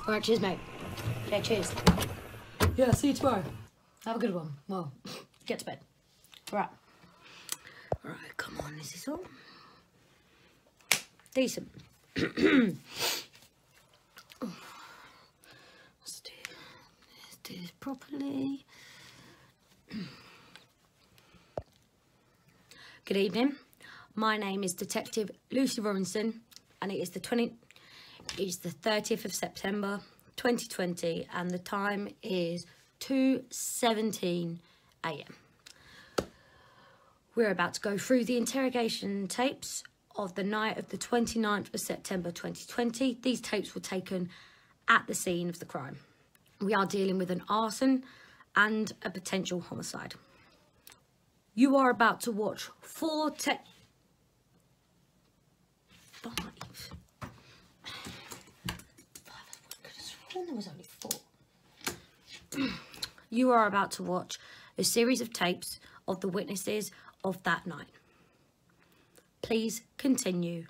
Alright, cheers, mate. Yeah, cheers. Yeah, see you tomorrow. Have a good one. Well, get to bed. Right. Right, come on, is this all? Decent. Let's do this properly. Good evening. My name is Detective Lucy Robinson, and it is the 30th of September 2020, and the time is 2:17 AM. We're about to go through the interrogation tapes of the night of the 29th of September 2020. These tapes were taken at the scene of the crime. We are dealing with an arson and a potential homicide. You are about to watch five. There was only 4. You are about to watch a series of tapes of the witnesses of that night. Please continue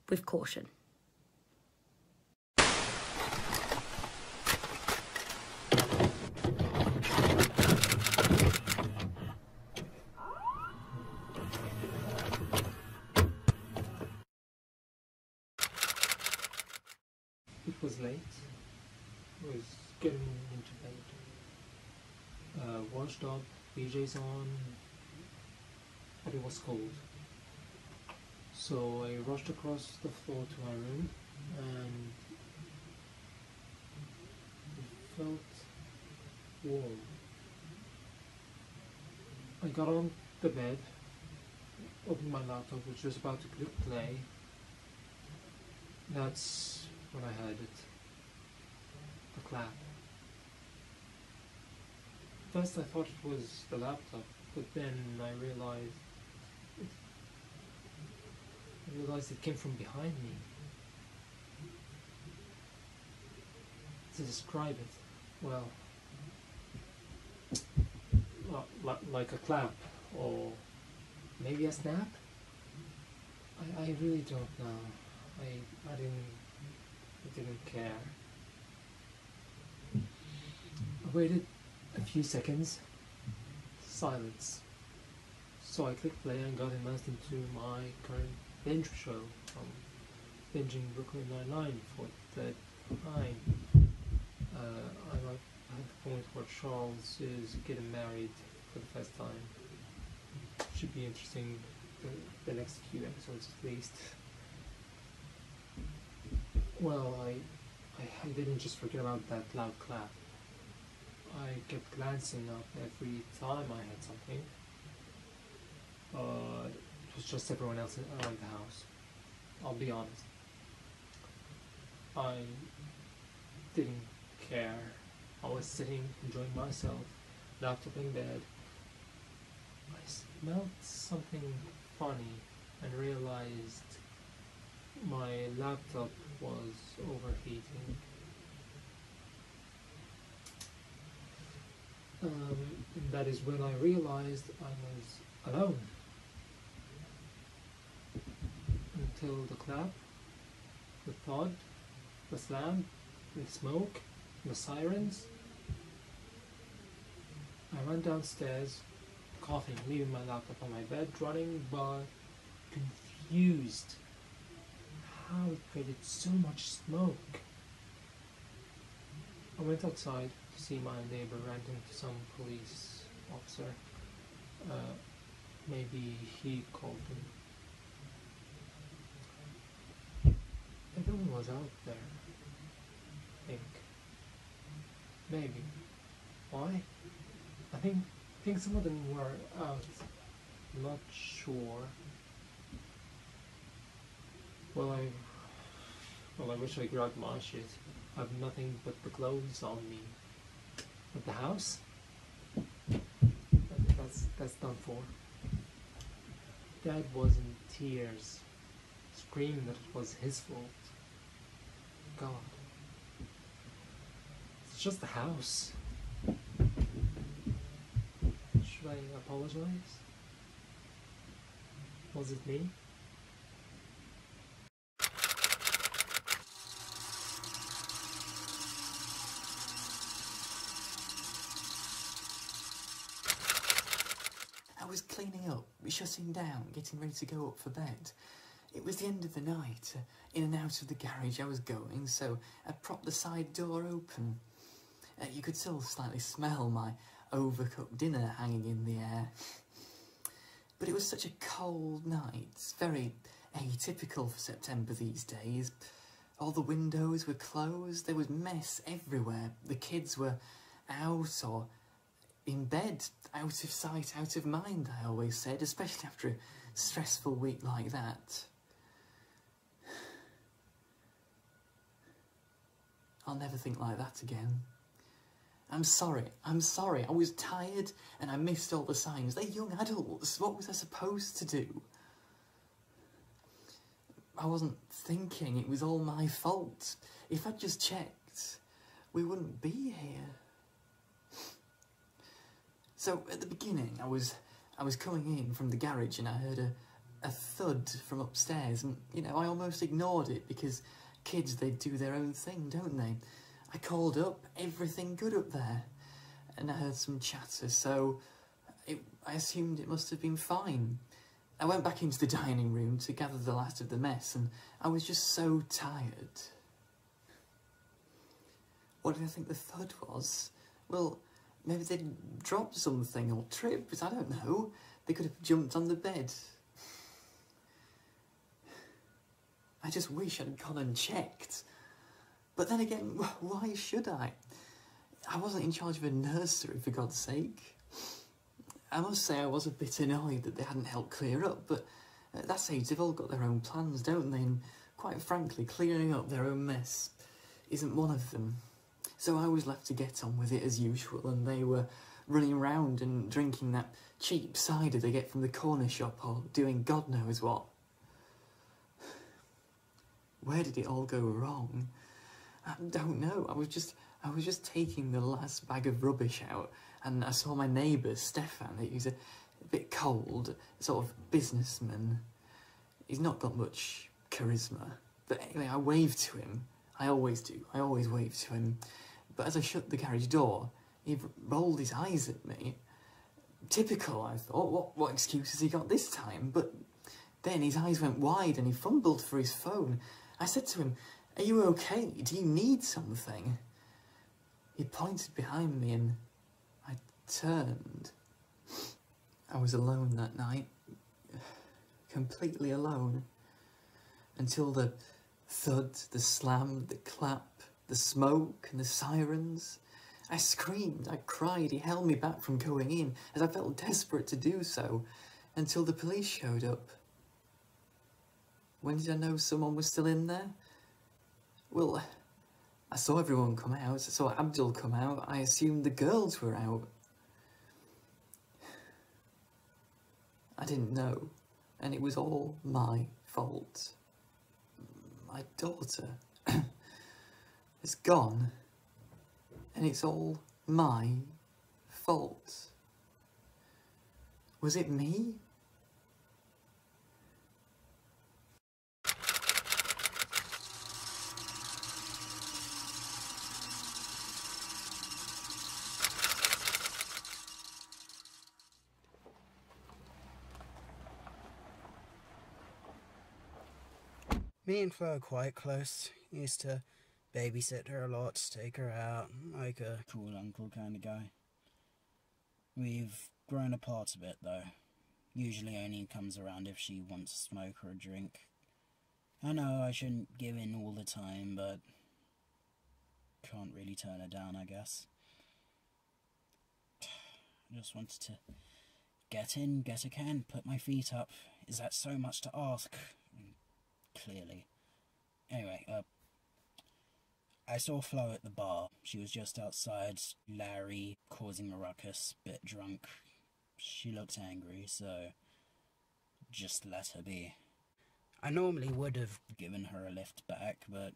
with caution. It was late. I was getting into bed. Washed up, PJs on, but it was cold. So I rushed across the floor to my room and it felt warm. I got on the bed, opened my laptop, was just about to click play. That's when I heard it. The clap. First I thought it was the laptop, but then I realized it came from behind me. To describe it, well, like a clap, or maybe a snap? I really don't know. I didn't care. I waited a few seconds. Silence. So I clicked play and got immersed into my current binge show. I'm binging Brooklyn Nine-Nine for the third time. I'm at the point where Charles is getting married for the first time. Should be interesting, the next few episodes at least. Well, I didn't just forget about that loud clap. I kept glancing up every time I had something. It was just everyone else around the house. I'll be honest. I didn't care. I was sitting, enjoying myself, laptop in bed. I smelled something funny and realized my laptop was overheating. And that is when I realized I was alone. Until the clap, the thud, the slam, the smoke, the sirens. I ran downstairs, coughing, leaving my laptop on my bed, running, but confused. How it created so much smoke. I went outside to see my neighbor ranting to some police officer. Maybe he called him. Everyone was out there. I think. Maybe. Why? I think some of them were out. Not sure. Well, I wish I grabbed my shit. I have nothing but the clothes on me. At the house? That's done for. Dad was in tears, screaming that it was his fault. God. It's just the house. Should I apologize? Was it me? was cleaning up, shutting down, getting ready to go up for bed. It was the end of the night. In and out of the garage I was going, so I propped the side door open. You could still slightly smell my overcooked dinner hanging in the air. But it was such a cold night, very atypical for September these days. All the windows were closed, there was mess everywhere. The kids were out or in bed, out of sight, out of mind, I always said, especially after a stressful week like that. I'll never think like that again. I'm sorry, I was tired and I missed all the signs. They're young adults, what was I supposed to do? I wasn't thinking, it was all my fault. If I'd just checked, we wouldn't be here. So, at the beginning, I was coming in from the garage and I heard a thud from upstairs and, you know, I almost ignored it because kids, they do their own thing, don't they? I called up, everything good up there, and I heard some chatter, so I assumed it must have been fine. I went back into the dining room to gather the last of the mess, and I was just so tired. What did I think the thud was? Well, maybe they'd dropped something or tripped, I don't know. They could have jumped on the bed. I just wish I'd gone and checked. But then again, why should I? I wasn't in charge of a nursery, for God's sake. I must say I was a bit annoyed that they hadn't helped clear up, but at that age they've all got their own plans, don't they? And quite frankly, clearing up their own mess isn't one of them. So I was left to get on with it as usual, and they were running around and drinking that cheap cider they get from the corner shop, or doing God knows what. Where did it all go wrong? I don't know. I was just taking the last bag of rubbish out, and I saw my neighbour, Stefan, who's a bit cold, sort of businessman. He's not got much charisma. But anyway, I waved to him. I always do. I always wave to him. But as I shut the garage door, he rolled his eyes at me. Typical, I thought. What excuse has he got this time? But then his eyes went wide and he fumbled for his phone. I said to him, "Are you okay? Do you need something?" He pointed behind me and I turned. I was alone that night. Completely alone. Until the thud, the slam, the clap, the smoke and the sirens. I screamed, I cried, he held me back from going in as I felt desperate to do so, until the police showed up. When did I know someone was still in there? Well, I saw everyone come out, I saw Abdul come out, I assumed the girls were out. I didn't know, and it was all my fault. My daughter is gone, and it's all my fault. Was it me? Me and Flo are quite close. Used to babysit her a lot, take her out, like a cool uncle kind of guy. We've grown apart a bit though. Usually only comes around if she wants a smoke or a drink. I know I shouldn't give in all the time, but can't really turn her down, I guess. I just wanted to get in, get a can, put my feet up. Is that so much to ask? Clearly. Anyway, I saw Flo at the bar. She was just outside, Larry causing a ruckus, bit drunk. She looked angry, so just let her be. I normally would have given her a lift back, but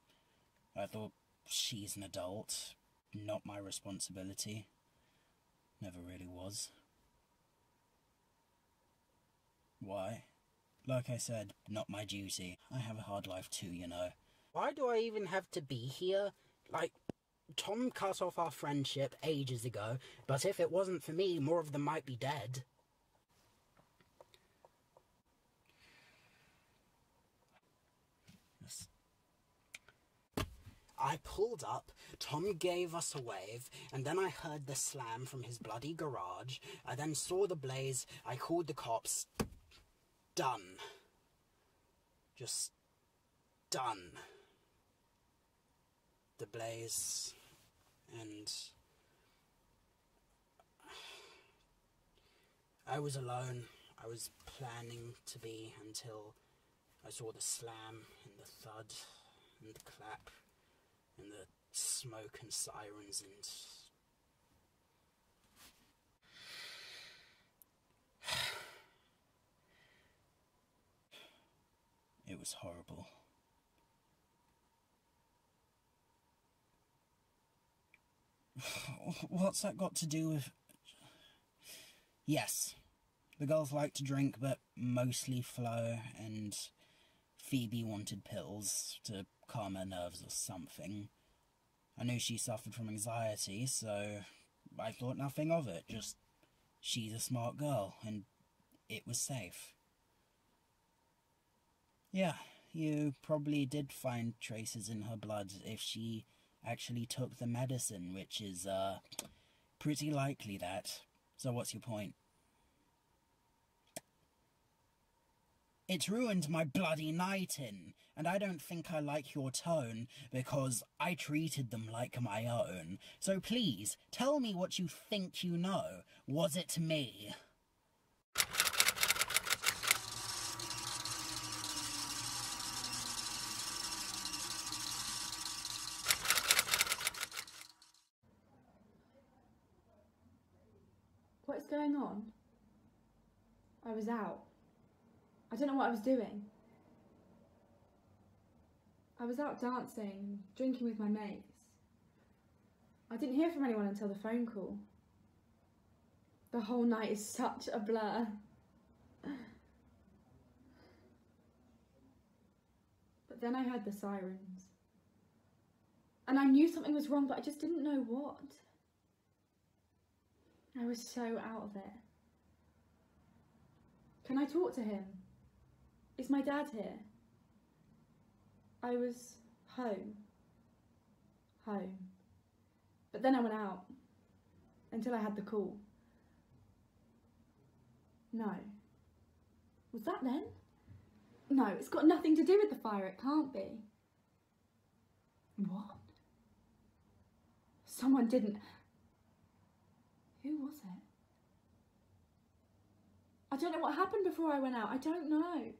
I thought she's an adult, not my responsibility. Never really was. Why? Like I said, not my duty. I have a hard life too, you know. Why do I even have to be here? Like, Tom cut off our friendship ages ago, but if it wasn't for me, more of them might be dead. I pulled up, Tom gave us a wave, and then I heard the slam from his bloody garage. I then saw the blaze, I called the cops. Done. Just done. The blaze, and I was alone. I was planning to be until I saw the slam and the thud and the clap and the smoke and sirens and... It was horrible. What's that got to do with... Yes, the girls like to drink, but mostly Flo, and Phoebe wanted pills to calm her nerves or something. I knew she suffered from anxiety, so I thought nothing of it. Just, she's a smart girl, and it was safe. Yeah, you probably did find traces in her blood if she actually took the medicine, which is, pretty likely that. So what's your point? It's ruined my bloody night in, and I don't think I like your tone, because I treated them like my own. So please, tell me what you think you know. Was it me? What's going on? I was out. I don't know what I was doing. I was out dancing, drinking with my mates. I didn't hear from anyone until the phone call. The whole night is such a blur. But then I heard the sirens. And I knew something was wrong, but I just didn't know what. I was so out of it. Can I talk to him? Is my dad here? I was home. But then I went out until I had the call. No. Was that then? No, it's got nothing to do with the fire. It can't be. What? Someone didn't... Who was it? I don't know what happened before I went out. I don't know.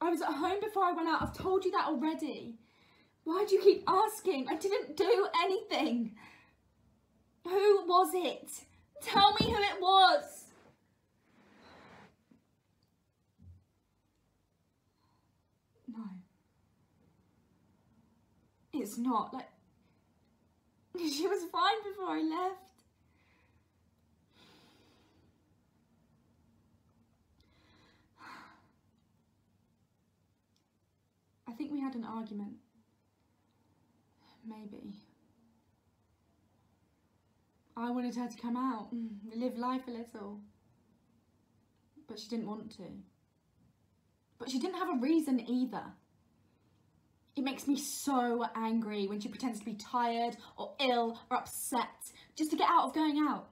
I was at home before I went out. I've told you that already. Why do you keep asking? I didn't do anything. Who was it? Tell me who it was. No. It's not. Like, she was fine before I left. I think we had an argument. Maybe. I wanted her to come out, live life a little. But she didn't want to. But she didn't have a reason either. It makes me so angry when she pretends to be tired or ill or upset just to get out of going out.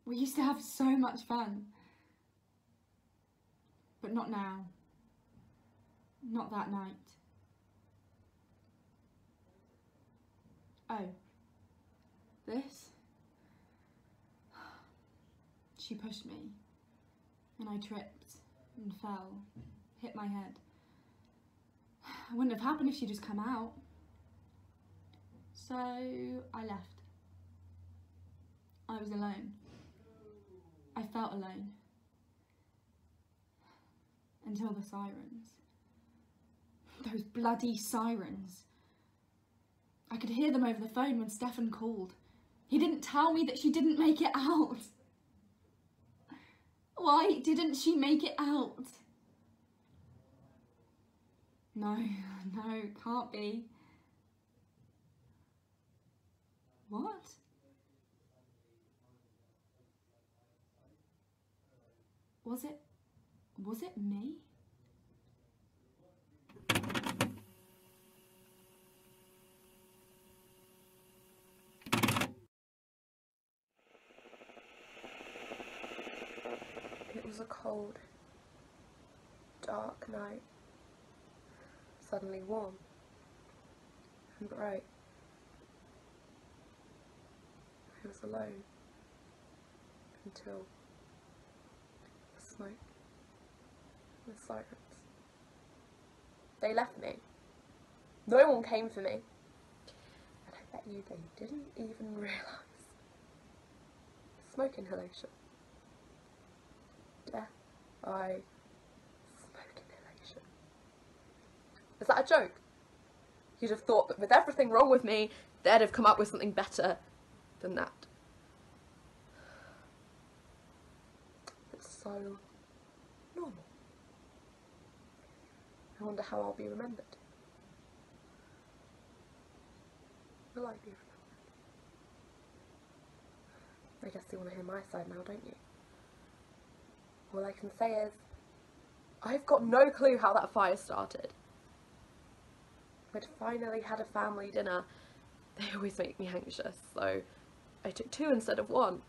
We used to have so much fun. But not now. Not that night. Oh. This? She pushed me. And I tripped and fell. Hit my head. It wouldn't have happened if she'd just come out. So I left. I was alone. I felt alone. Until the sirens. Those bloody sirens. I could hear them over the phone when Stefan called. He didn't tell me that she didn't make it out. Why didn't she make it out? No, can't be. What? Was it Was it me? It was a cold, dark night, suddenly warm and bright. I was alone until the smoke and the sirens. They left me. No one came for me. And I bet you they didn't even realise. Smoke inhalation. Death by smoke inhalation. Is that a joke? You'd have thought that with everything wrong with me, they'd have come up with something better than that. It's so normal. I wonder how I'll be remembered. Will I be remembered? I guess you want to hear my side now, don't you? All I can say is, I've got no clue how that fire started. I'd finally had a family dinner. They always make me anxious, so I took 2 instead of 1.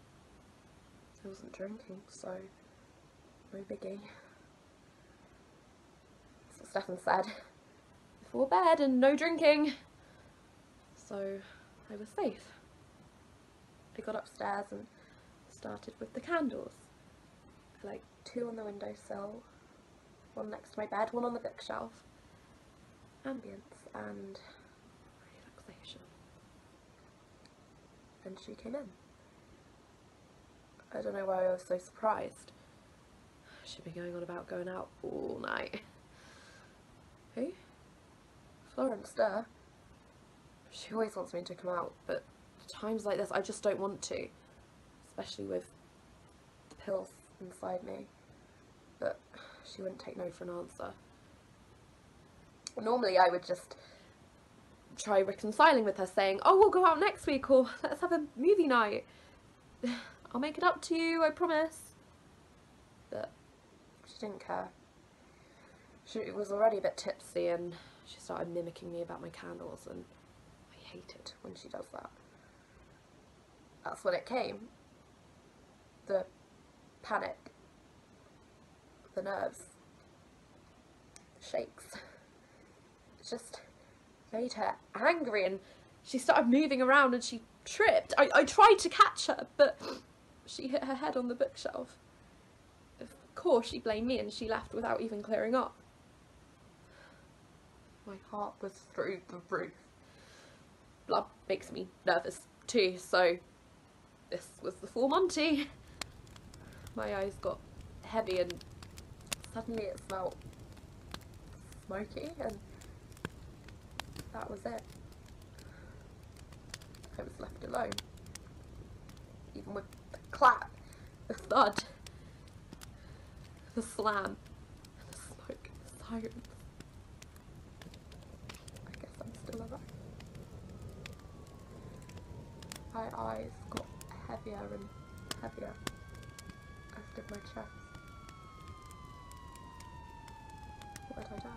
I wasn't drinking, so no biggie. That's what Stefan said. Before bed and no drinking. So I was safe. I got upstairs and started with the candles. I like 2 on the windowsill, 1 next to my bed, 1 on the bookshelf. Ambience and relaxation. And she came in. I don't know why I was so surprised. She'd been going on about going out all night. Who? Florence Durr. She always wants me to come out, but at times like this I just don't want to. Especially with the pills inside me. But she wouldn't take no for an answer. Normally I would just try reconciling with her, saying, oh, we'll go out next week, or let's have a movie night. I'll make it up to you, I promise. But she didn't care. She was already a bit tipsy and she started mimicking me about my candles, and I hate it when she does that. That's when it came. The panic. The nerves. The shakes. It just made her angry, and she started moving around and she tripped. I tried to catch her, but she hit her head on the bookshelf. Of course she blamed me and she left without even clearing up. My heart was through the roof. Blood makes me nervous too, so this was the full Monty. My eyes got heavy and suddenly it smelled smoky, and that was it. I was left alone. Even with the clap, the thud, the slam, the smoke, the sirens. I guess I'm still alive. My eyes got heavier and heavier, as did my chest. What had I done?